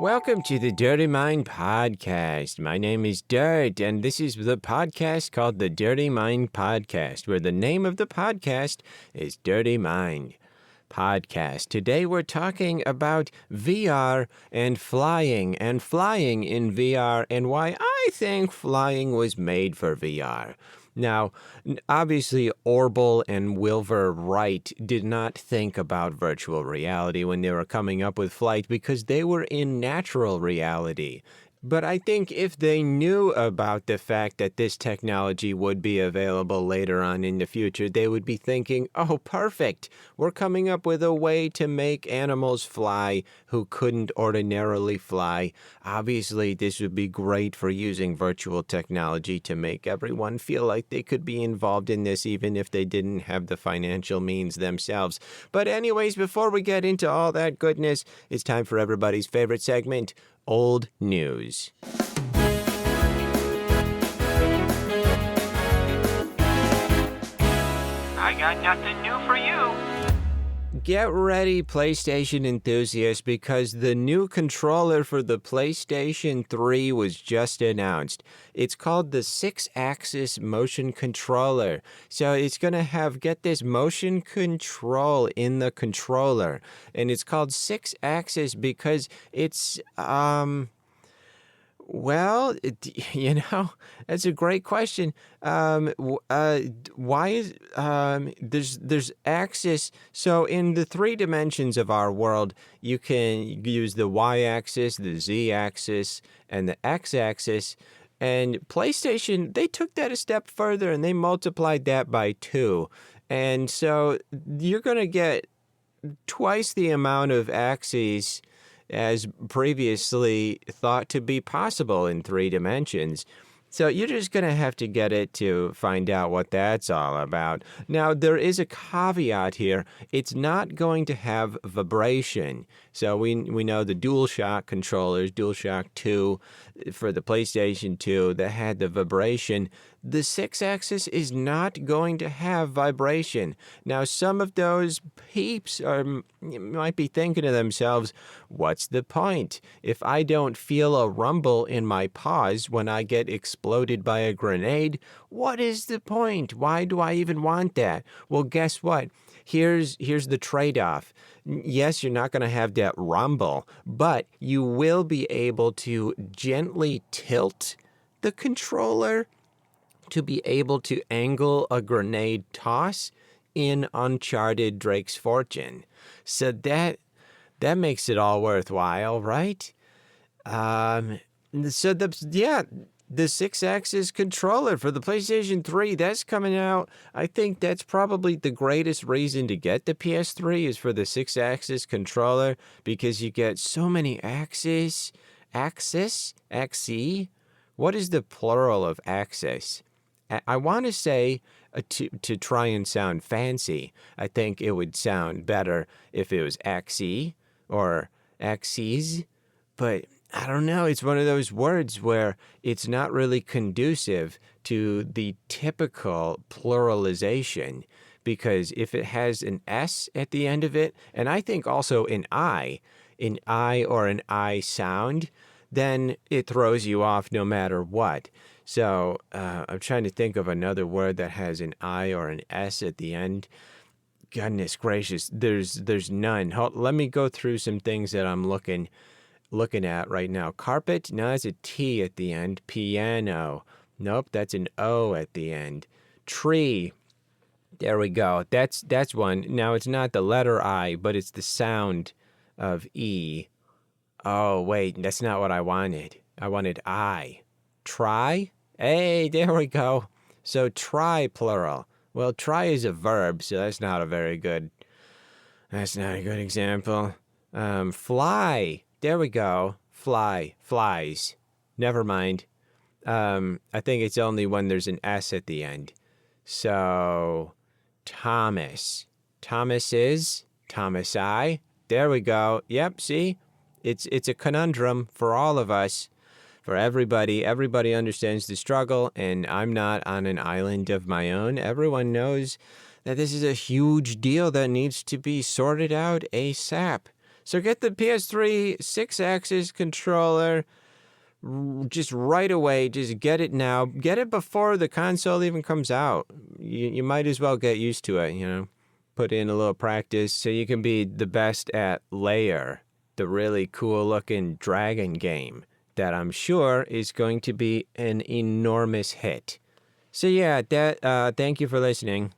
Welcome to the Dirty Mind Podcast. My name is Dirt, and this is the podcast called the Dirty Mind Podcast, where the name of the podcast is Dirty Mind Podcast. Today we're talking about VR and flying in VR and why I think flying was made for VR. Now, obviously, Orville and Wilbur Wright did not think about virtual reality when they were coming up with flight because they were in natural reality. But I think if they knew about the fact that this technology would be available later on in the future, they would be thinking, oh, perfect. We're coming up with a way to make animals fly who couldn't ordinarily fly. Obviously, this would be great for using virtual technology to make everyone feel like they could be involved in this, even if they didn't have the financial means themselves. But anyways, before we get into all that goodness, it's time for everybody's favorite segment, Old News. I got nothing new for you. Get ready, PlayStation enthusiasts, because the new controller for the PlayStation 3 was just announced. It's called the 6-axis motion controller. So it's going to get this motion control in the controller. And it's called 6-axis because it's, well, that's a great question. Why is there's axis? So in the 3 dimensions of our world, you can use the y-axis, the z-axis, and the x-axis. And PlayStation, they took that a step further and they multiplied that by 2. And so you're going to get twice the amount of axes as previously thought to be possible in 3 dimensions. So you're just going to have to get it to find out what that's all about. Now, there is a caveat here. It's not going to have vibration. So we know the DualShock controllers, DualShock 2 for the PlayStation 2 that had the vibration. The 6-axis is not going to have vibration. Now, some of those peeps might be thinking to themselves, what's the point? If I don't feel a rumble in my paws when I get exploded by a grenade, what is the point? Why do I even want that? Well, guess what? Here's the trade-off. Yes, you're not going to have that rumble, but you will be able to gently tilt the controller to be able to angle a grenade toss in Uncharted Drake's Fortune. So that makes it all worthwhile, right? So the 6-axis controller for the PlayStation 3, that's coming out. I think that's probably the greatest reason to get the PS3 is for the 6-axis controller because you get so many axes. Axis? What is the plural of axis? I want to say, to try and sound fancy, I think it would sound better if it was axi or axes, but I don't know. It's one of those words where it's not really conducive to the typical pluralization because if it has an S at the end of it, and I think also an I or an I sound, then it throws you off no matter what. So I'm trying to think of another word that has an I or an S at the end. Goodness gracious, there's none. Let me go through some things that I'm looking at right now. Carpet, no, it's a T at the end. Piano, nope, that's an O at the end. Tree, there we go. That's one. Now it's not the letter I, but it's the sound of E. Oh wait, that's not what I wanted. I wanted I. Try? Hey, there we go. So try plural. Well, try is a verb, so that's not a good example. Fly. There we go. Fly. Flies. Never mind. I think it's only when there's an S at the end. So Thomas. Thomas is. Thomas I. There we go. Yep, see? It's a conundrum for all of us. For everybody understands the struggle, and I'm not on an island of my own. Everyone knows that this is a huge deal that needs to be sorted out ASAP. So get the PS3 6-axis controller just right away. Just get it now. Get it before the console even comes out. You might as well get used to it, Put in a little practice so you can be the best at Layer, the really cool-looking dragon game that I'm sure is going to be an enormous hit. So yeah, thank you for listening.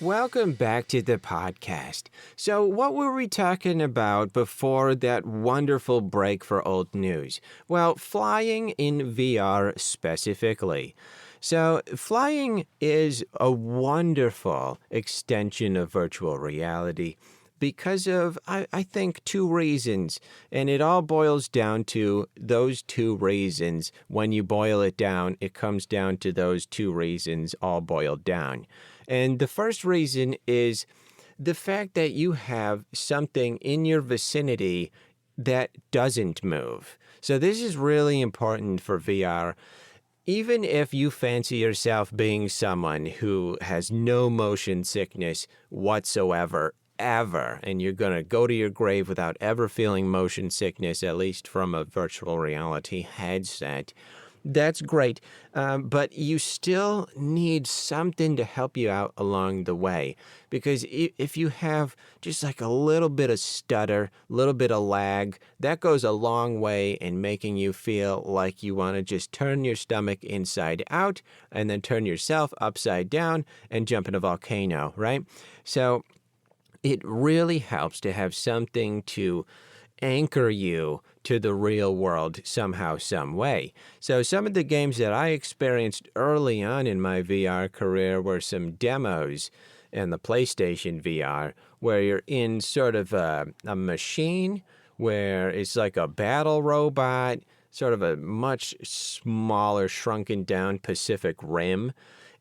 Welcome back to the podcast. So what were we talking about before that wonderful break for old news? Well, flying in VR specifically. So flying is a wonderful extension of virtual reality because of, I think, two reasons. And it all boils down to those two reasons. When you boil it down, it comes down to those two reasons all boiled down. And the first reason is the fact that you have something in your vicinity that doesn't move. So this is really important for VR. Even if you fancy yourself being someone who has no motion sickness whatsoever, ever, and you're going to go to your grave without ever feeling motion sickness, at least from a virtual reality headset, that's great, but you still need something to help you out along the way. Because if you have just like a little bit of stutter, a little bit of lag, that goes a long way in making you feel like you want to just turn your stomach inside out and then turn yourself upside down and jump in a volcano, right? So it really helps to have something to anchor you to the real world somehow, some way. So some of the games that I experienced early on in my VR career were some demos in the PlayStation VR where you're in sort of a machine where it's like a battle robot, sort of a much smaller, shrunken down Pacific Rim.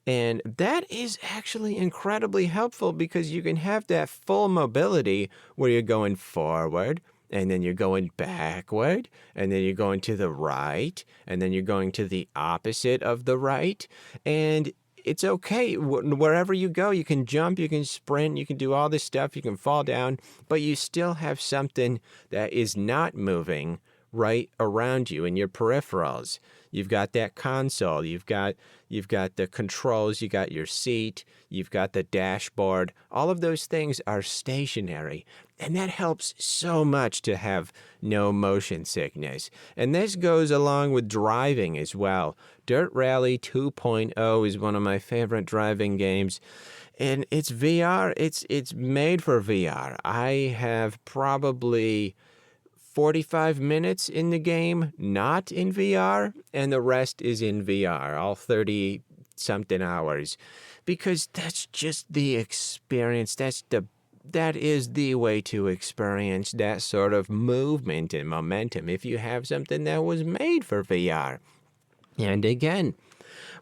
And that is actually incredibly helpful because you can have that full mobility where you're going forward, and then you're going backward, and then you're going to the right, and then you're going to the opposite of the right. And it's okay. Wherever you go, you can jump, you can sprint, you can do all this stuff, you can fall down, but you still have something that is not moving right around you in your peripherals. You've got that console, you've got the controls, you got your seat, you've got the dashboard. All of those things are stationary, and that helps so much to have no motion sickness. And this goes along with driving as well. Dirt Rally 2.0 is one of my favorite driving games. And it's VR, it's made for VR. I have probably 45 minutes in the game, not in VR, and the rest is in VR, all 30-something hours, because that's just the experience. That is the way to experience that sort of movement and momentum if you have something that was made for VR. And again,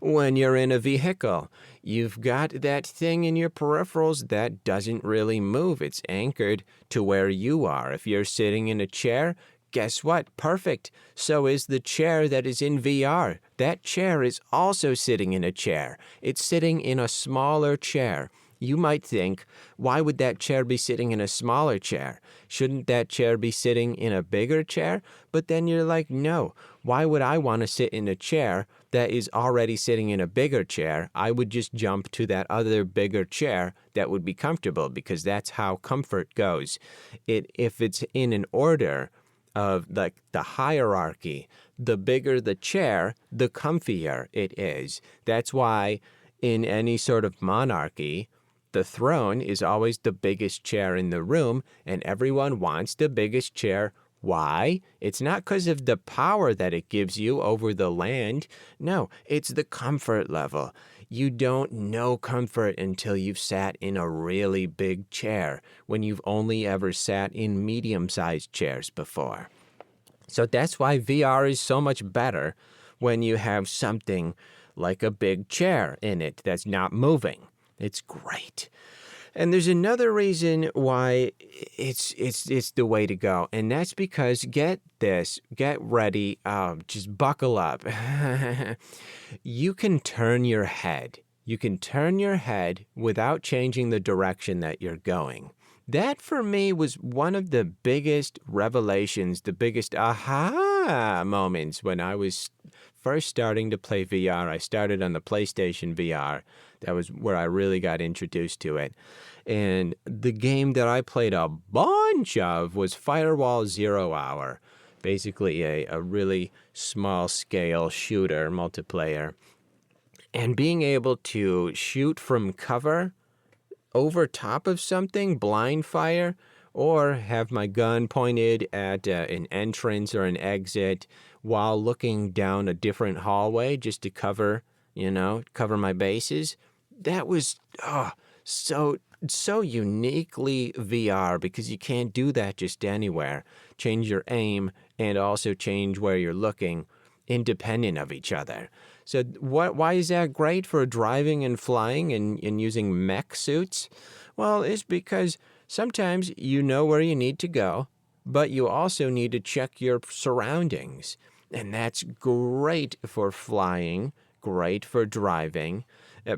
when you're in a vehicle, you've got that thing in your peripherals that doesn't really move. It's anchored to where you are. If you're sitting in a chair, guess what? Perfect. So is the chair that is in VR. That chair is also sitting in a chair. It's sitting in a smaller chair. You might think, why would that chair be sitting in a smaller chair? Shouldn't that chair be sitting in a bigger chair? But then you're like, no. Why would I want to sit in a chair that is already sitting in a bigger chair? I would just jump to that other bigger chair that would be comfortable, because that's how comfort goes. If it's in an order of the hierarchy, the bigger the chair, the comfier it is. That's why in any sort of monarchy, the throne is always the biggest chair in the room, and everyone wants the biggest chair. Why? It's not because of the power that it gives you over the land. No, it's the comfort level. You don't know comfort until you've sat in a really big chair, when you've only ever sat in medium-sized chairs before. So that's why VR is so much better when you have something like a big chair in it that's not moving. It's great. And there's another reason why it's the way to go, and that's because, get ready, just buckle up. You can turn your head You can turn your head without changing the direction that you're going. That for me was one of the biggest revelations, the biggest aha moments when I was first starting to play VR. I started on the PlayStation VR. That was where I really got introduced to it. And the game that I played a bunch of was Firewall Zero Hour, basically a really small scale shooter multiplayer. And being able to shoot from cover over top of something, blind fire, or have my gun pointed at an entrance or an exit while looking down a different hallway just to cover my bases. That was so uniquely VR because you can't do that just anywhere. Change your aim and also change where you're looking independent of each other. So why is that great for driving and flying and using mech suits? Well, it's because sometimes you know where you need to go, but you also need to check your surroundings. And that's great for flying, great for driving,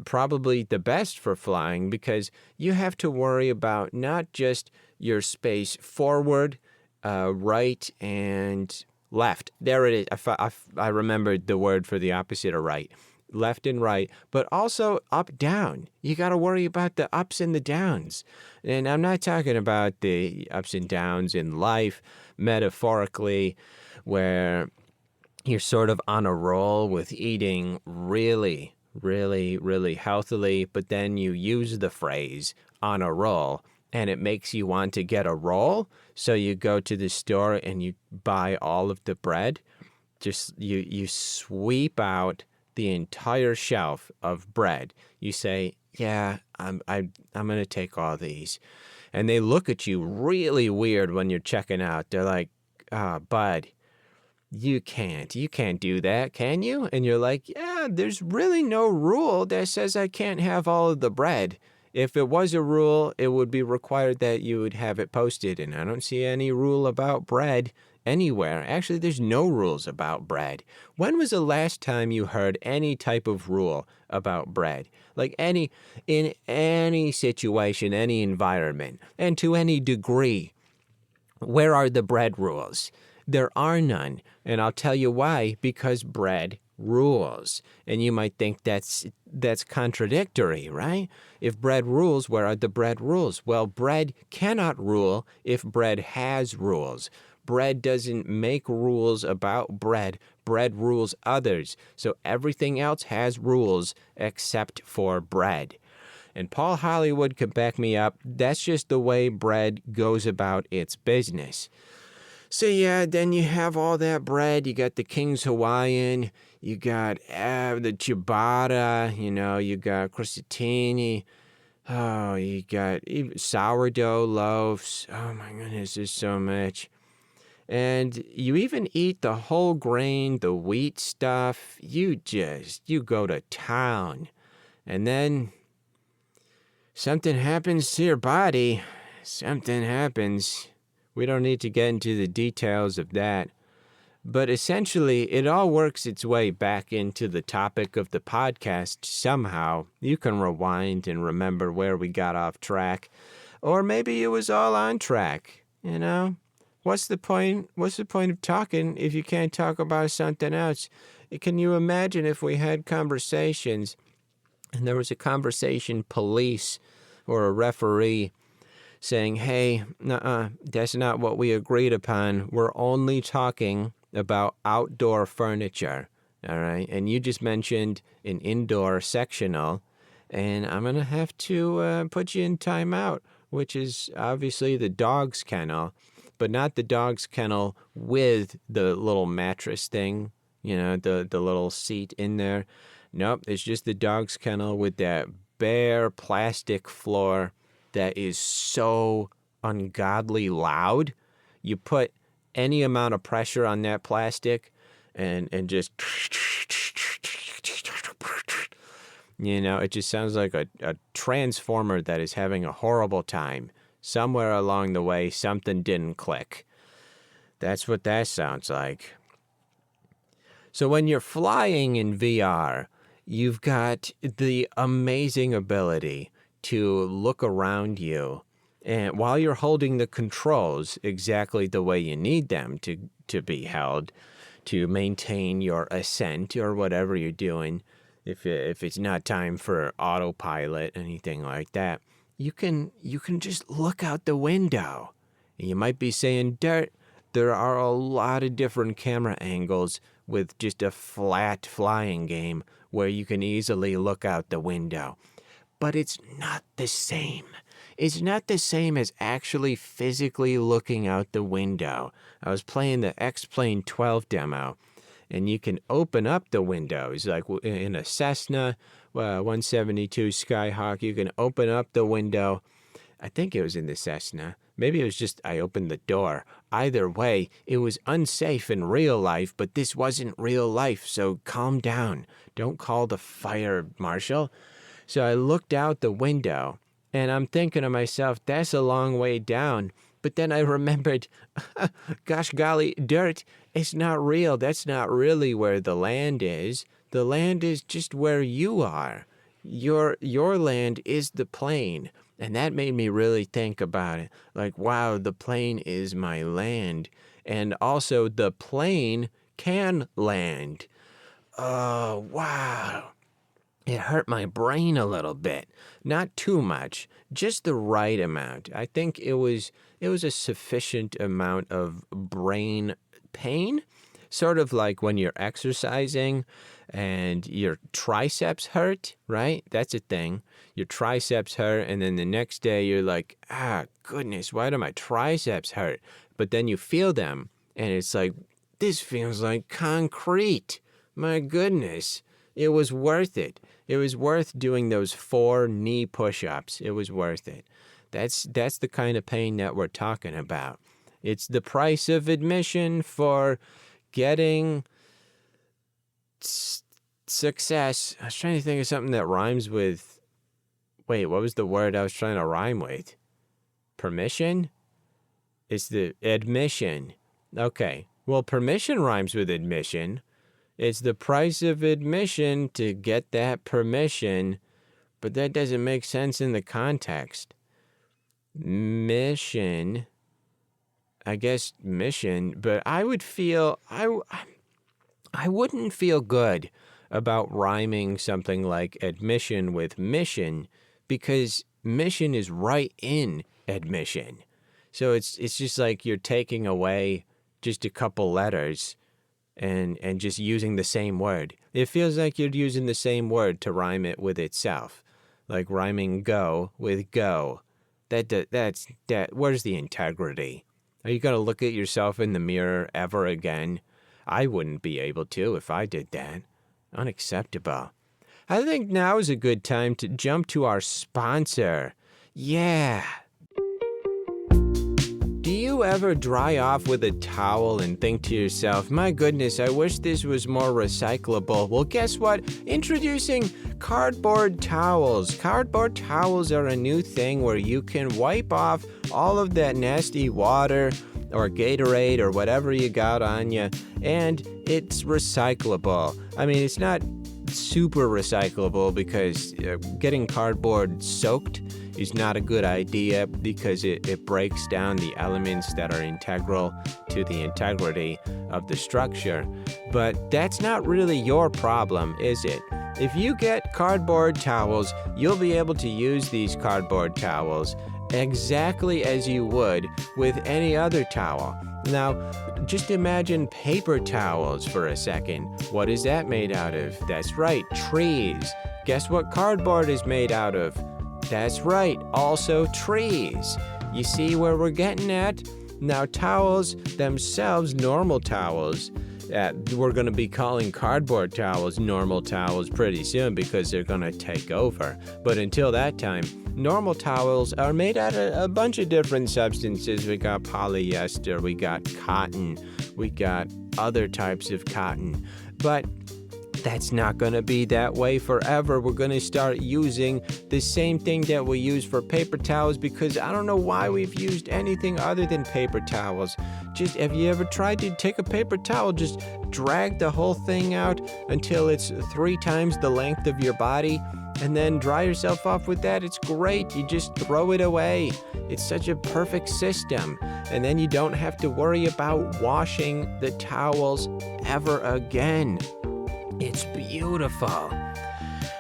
probably the best for flying because you have to worry about not just your space forward, right, and left. There it is. I remembered the word for the opposite of right. Left and right, but also up, down. You got to worry about the ups and the downs. And I'm not talking about the ups and downs in life, metaphorically, where you're sort of on a roll with eating really, really, really healthily, but then you use the phrase on a roll and it makes you want to get a roll. So you go to the store and you buy all of the bread. Just you sweep out the entire shelf of bread. You say, "Yeah, I'm going to take all these," and they look at you really weird when you're checking out. They're like, "Bud, you can't do that, can you?" And you're like, "Yeah, there's really no rule that says I can't have all of the bread. If it was a rule, it would be required that you would have it posted, and I don't see any rule about bread anywhere. Actually, there's no rules about bread. When was the last time you heard any type of rule about bread? Like in any situation, any environment, and to any degree, where are the bread rules? There are none, and I'll tell you why, because bread rules. And you might think that's contradictory, right? If bread rules, where are the bread rules? Well, bread cannot rule if bread has rules. Bread doesn't make rules about bread. Bread rules others. So everything else has rules except for bread. And Paul Hollywood could back me up. That's just the way bread goes about its business. So yeah, then you have all that bread. You got the King's Hawaiian. You got the ciabatta. You got crostini. Oh, you got even sourdough loaves. Oh my goodness, there's so much. And you even eat the whole grain, the wheat stuff. You go to town. And then something happens to your body. Something happens. We don't need to get into the details of that. But essentially, it all works its way back into the topic of the podcast somehow. You can rewind and remember where we got off track. Or maybe it was all on track, What's the point? What's the point of talking if you can't talk about something else? Can you imagine if we had conversations and there was a conversation police or a referee saying, "Hey, that's not what we agreed upon. We're only talking about outdoor furniture, all right? And you just mentioned an indoor sectional, and I'm going to have to put you in timeout," which is obviously the dog's kennel, but not the dog's kennel with the little mattress thing, the little seat in there. Nope, it's just the dog's kennel with that bare plastic floor that is so ungodly loud. You put any amount of pressure on that plastic and just, it just sounds like a transformer that is having a horrible time. Somewhere along the way, something didn't click. That's what that sounds like. So when you're flying in VR, you've got the amazing ability to look around you, and while you're holding the controls exactly the way you need them to be held, to maintain your ascent or whatever you're doing, if it's not time for autopilot, anything like that, you can just look out the window. You might be saying, Dirt, there are a lot of different camera angles with just a flat flying game where you can easily look out the window. But it's not the same. It's not the same as actually physically looking out the window. I was playing the X-Plane 12 demo, and you can open up the windows, like in a Cessna 172 Skyhawk. You can open up the window. I think it was in the Cessna. Maybe it was just I opened the door. Either way, it was unsafe in real life, but this wasn't real life, so calm down. Don't call the fire marshal. So I looked out the window, and I'm thinking to myself, that's a long way down. But then I remembered, gosh golly, Dirt, it's not real. That's not really where the land is. The land is just where you are. Your land is the plane. And that made me really think about it. Like, wow, the plane is my land. And also the plane can land. Oh, wow. It hurt my brain a little bit. Not too much, just the right amount. I think it was a sufficient amount of brain pain, sort of like when you're exercising and your triceps hurt, right? That's a thing. Your triceps hurt, and then the next day you're like, goodness, why do my triceps hurt? But then you feel them, and it's like, this feels like concrete. My goodness. It was worth it. It was worth doing those 4 knee push-ups. It was worth it. That's the kind of pain that we're talking about. It's the price of admission for getting success. I was trying to think of something that rhymes with... Wait, what was the word I was trying to rhyme with? Permission? It's the admission. Okay. Well, permission rhymes with admission. It's the price of admission to get that permission, but that doesn't make sense in the context. Mission, I guess mission, but I would feel, I wouldn't feel good about rhyming something like admission with mission, because mission is right in admission. So it's just like you're taking away just a couple letters and just using the same word. It feels like you're using the same word to rhyme it with itself, like rhyming go with go. That's where's the integrity? Are you going to look at yourself in the mirror ever again? I wouldn't be able to if I did that. Unacceptable. I think now is a good time to jump to our sponsor. Yeah. Do you ever dry off with a towel and think to yourself, my goodness, I wish this was more recyclable? Well, guess what? Introducing cardboard towels. Cardboard towels are a new thing where you can wipe off all of that nasty water or Gatorade or whatever you got on you, and it's recyclable. I mean, it's not super recyclable because getting cardboard soaked is not a good idea because it breaks down the elements that are integral to the integrity of the structure. But that's not really your problem, is it? If you get cardboard towels, you'll be able to use these cardboard towels exactly as you would with any other towel. Now, just imagine paper towels for a second. What is that made out of? That's right, trees. Guess what cardboard is made out of? That's right, also trees. You see where we're getting at? Now, towels themselves, normal towels, we're going to be calling cardboard towels normal towels pretty soon because they're going to take over. But until that time, normal towels are made out of a bunch of different substances. We got polyester, we got cotton, we got other types of cotton. But That's not going to be that way forever. We're going to start using the same thing that we use for paper towels, because I don't know why we've used anything other than paper towels. Just, have you ever tried to take a paper towel, just drag the whole thing out until it's 3 times the length of your body, and then dry yourself off with that? It's great. You just throw it away. It's such a perfect system. And then you don't have to worry about washing the towels ever again. It's beautiful.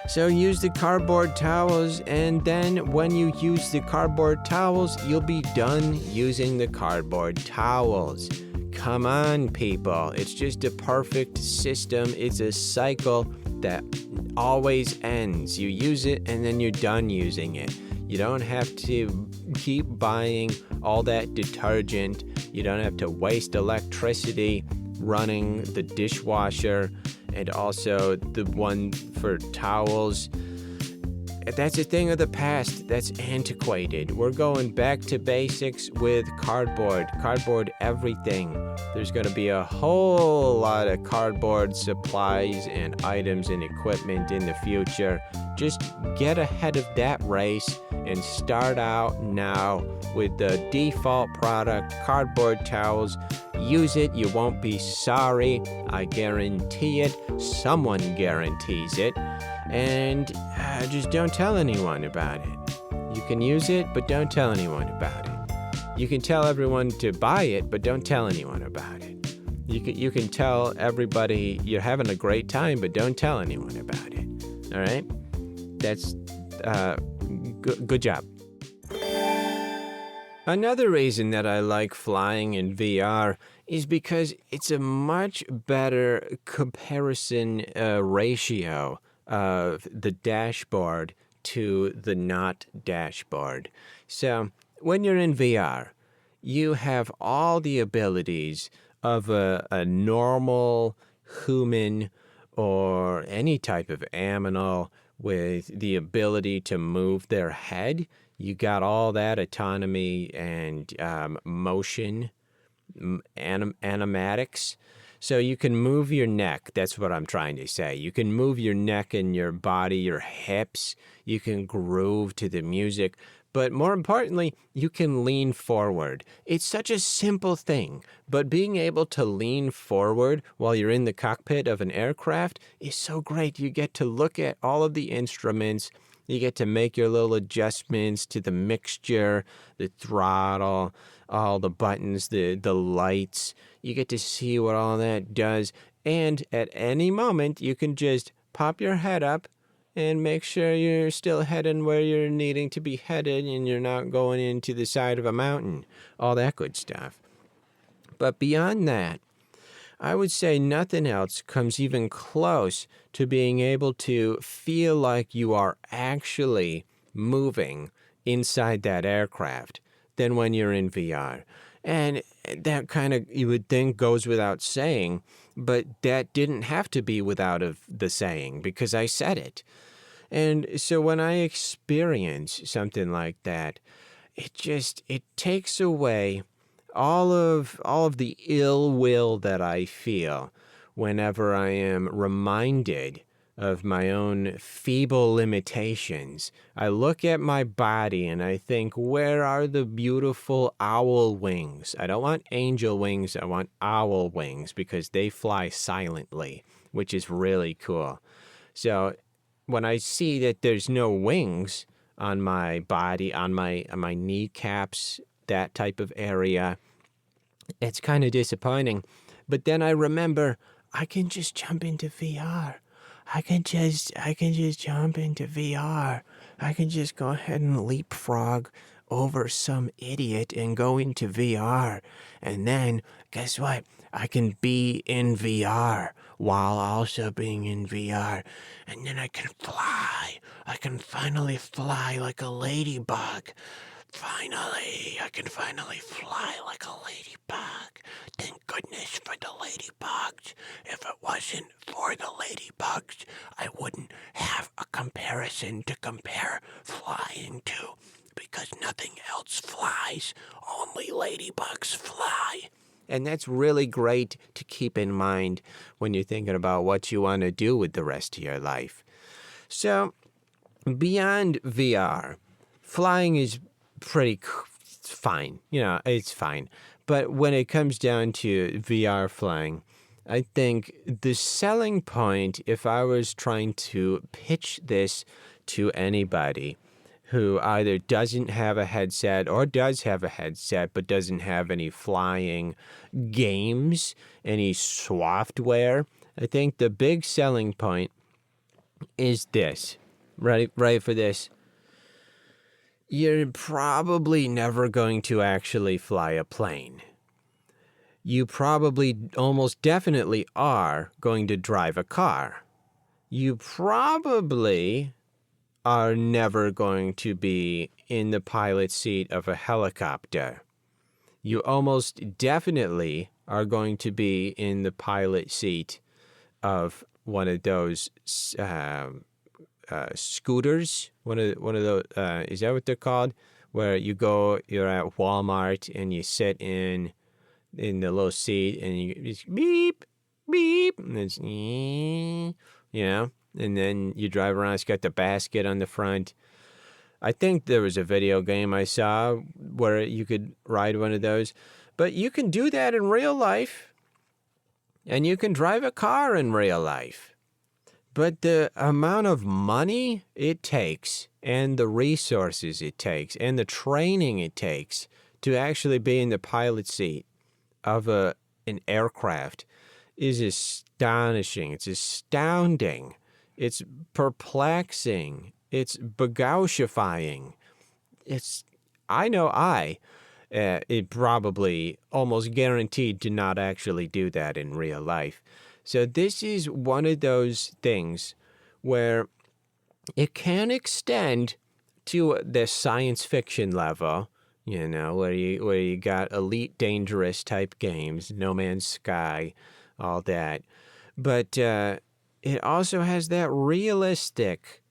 So use the cardboard towels, and then when you use the cardboard towels, you'll be done using the cardboard towels. Come on, people. It's just a perfect system. It's a cycle that always ends. You use it, and then you're done using it. You don't have to keep buying all that detergent. You don't have to waste electricity running the dishwasher and also the one for towels. That's a thing of the past. That's antiquated. We're going back to basics with cardboard. Cardboard everything. There's going to be a whole lot of cardboard supplies and items and equipment in the future. Just get ahead of that race and start out now with the default product, cardboard towels. Use it. You won't be sorry. I guarantee it. Someone guarantees it. And just don't tell anyone about it. You can use it, but don't tell anyone about it. You can tell everyone to buy it, but don't tell anyone about it. You can tell everybody you're having a great time, but don't tell anyone about it. All right? That's good job. Another reason that I like flying in VR is because it's a much better comparison ratio of the dashboard to the not dashboard. So when you're in VR, you have all the abilities of a normal human or any type of animal with the ability to move their head. You got all that autonomy and motion, animatics. So you can move your neck. That's what I'm trying to say. You can move your neck and your body, your hips. You can groove to the music. But more importantly, you can lean forward. It's such a simple thing, but being able to lean forward while you're in the cockpit of an aircraft is so great. You get to look at all of the instruments. You get to make your little adjustments to the mixture, the throttle, all the buttons, the lights. You get to see what all that does. And at any moment, you can just pop your head up and make sure you're still heading where you're needing to be headed and you're not going into the side of a mountain. All that good stuff. But beyond that, I would say nothing else comes even close to being able to feel like you are actually moving inside that aircraft than when you're in VR. And that kind of, you would think, goes without saying, but that didn't have to be without the saying because I said it. And so when I experience something like that, it takes away all of the ill will that I feel whenever I am reminded of my own feeble limitations. I look at my body and I think, where are the beautiful owl wings? I don't want angel wings, I want owl wings because they fly silently, which is really cool. So when I see that there's no wings on my body, on my kneecaps, that type of area, it's kind of disappointing. But then I remember I can just jump into VR. I can just jump into VR. I can just go ahead and leapfrog over some idiot and go into VR. And then, guess what? I can be in VR while also being in VR. And then I can fly. I can finally fly like a ladybug. Finally, I can finally fly like a ladybug. Thank goodness for the ladybugs. If it wasn't for the ladybugs, I wouldn't have a comparison to compare flying to, because nothing else flies. Only ladybugs fly. And that's really great to keep in mind when you're thinking about what you want to do with the rest of your life. So, beyond VR, flying is pretty fine. It's fine. But when it comes down to VR flying, I think the selling point, if I was trying to pitch this to anybody who either doesn't have a headset or does have a headset but doesn't have any flying games, any software, I think the big selling point is this. Ready for this? You're probably never going to actually fly a plane. You probably almost definitely are going to drive a car. You probably are never going to be in the pilot seat of a helicopter. You almost definitely are going to be in the pilot seat of one of those scooters. One of those. Is that what they're called? Where you're at Walmart and you sit in the little seat and you just beep, beep, and it's, and then you drive around. It's got the basket on the front. I think there was a video game I saw where you could ride one of those. But you can do that in real life, and you can drive a car in real life. But the amount of money it takes, and the resources it takes, and the training it takes to actually be in the pilot seat of an aircraft is astonishing. It's astounding. It's perplexing. It's begauchifying. It probably almost guaranteed to not actually do that in real life. So this is one of those things where it can extend to the science fiction level, where you got Elite Dangerous type games, No Man's Sky, all that. But it also has that realistic,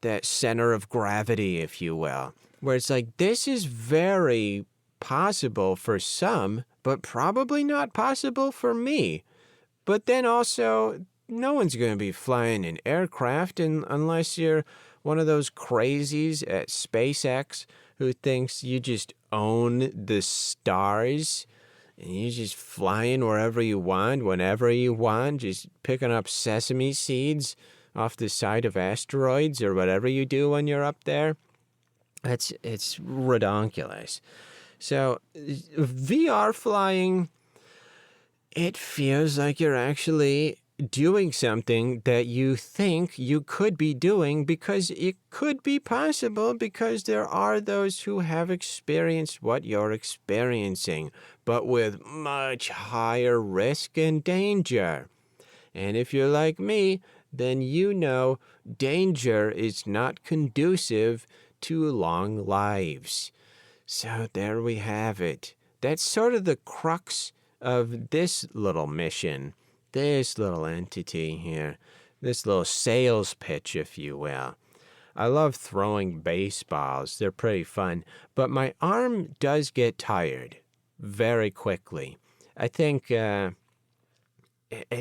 that center of gravity, if you will, where it's like, this is very possible for some, but probably not possible for me. But then also, no one's going to be flying an aircraft unless you're one of those crazies at SpaceX who thinks you just own the stars and you're just flying wherever you want, whenever you want, just picking up sesame seeds off the side of asteroids or whatever you do when you're up there. It's redonkulous. So VR flying, it feels like you're actually doing something that you think you could be doing because it could be possible, because there are those who have experienced what you're experiencing, but with much higher risk and danger. And if you're like me, then danger is not conducive to long lives. So there we have it. That's sort of the crux of this little mission, this little entity here, this little sales pitch, if you will. I love throwing baseballs. They're pretty fun. But my arm does get tired very quickly. I think it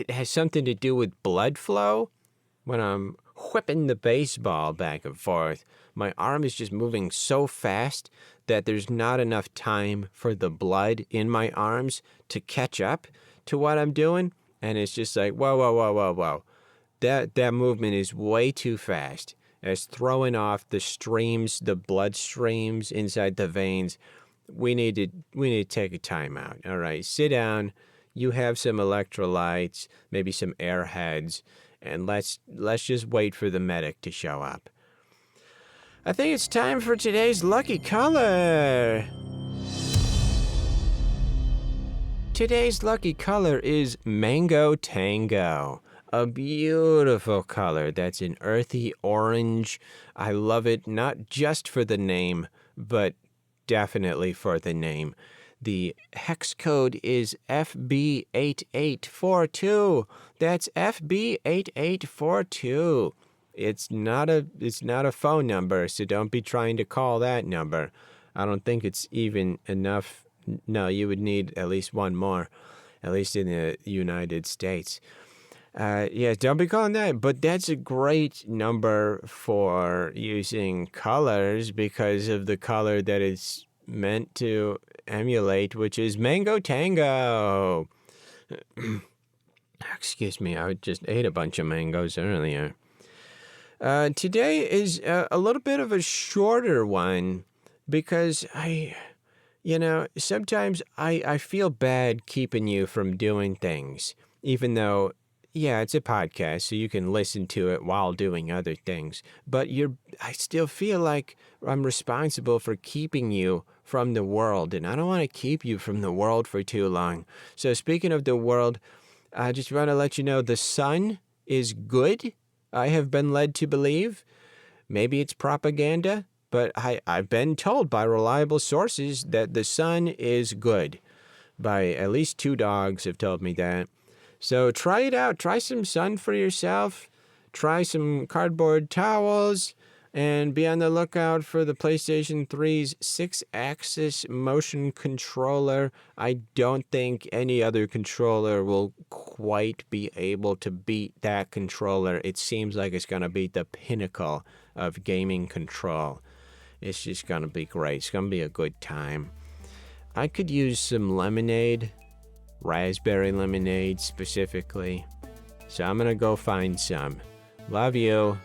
has something to do with blood flow. When I'm whipping the baseball back and forth, my arm is just moving so fast that there's not enough time for the blood in my arms to catch up to what I'm doing. And it's just like, whoa. That movement is way too fast. It's throwing off the blood streams inside the veins. We need to take a time out. All right, sit down. You have some electrolytes, maybe some airheads, and let's just wait for the medic to show up. I think it's time for today's lucky color. Today's lucky color is Mango Tango, a beautiful color that's an earthy orange. I love it, not just for the name, but definitely for the name. The hex code is FB8842. That's FB8842. It's not a phone number, so don't be trying to call that number. I don't think it's even enough No, you would need at least one more, at least in the United States. Yeah, don't be calling that, but that's a great number for using colors because of the color that it's meant to emulate, which is Mango Tango. Excuse me, I just ate a bunch of mangoes earlier. Today is a little bit of a shorter one because sometimes I feel bad keeping you from doing things, even though, yeah, it's a podcast, so you can listen to it while doing other things. But I still feel like I'm responsible for keeping you from the world, and I don't want to keep you from the world for too long. So speaking of the world, I just want to let you know the sun is good, I have been led to believe. Maybe it's propaganda, but I've been told by reliable sources that the sun is good. By at least 2 dogs have told me that. So try it out. Try some sun for yourself. Try some cardboard towels. And be on the lookout for the PlayStation 3's 6-axis motion controller. I don't think any other controller will quite be able to beat that controller. It seems like it's going to be the pinnacle of gaming control. It's just going to be great. It's going to be a good time. I could use some lemonade, raspberry lemonade specifically. So I'm going to go find some. Love you.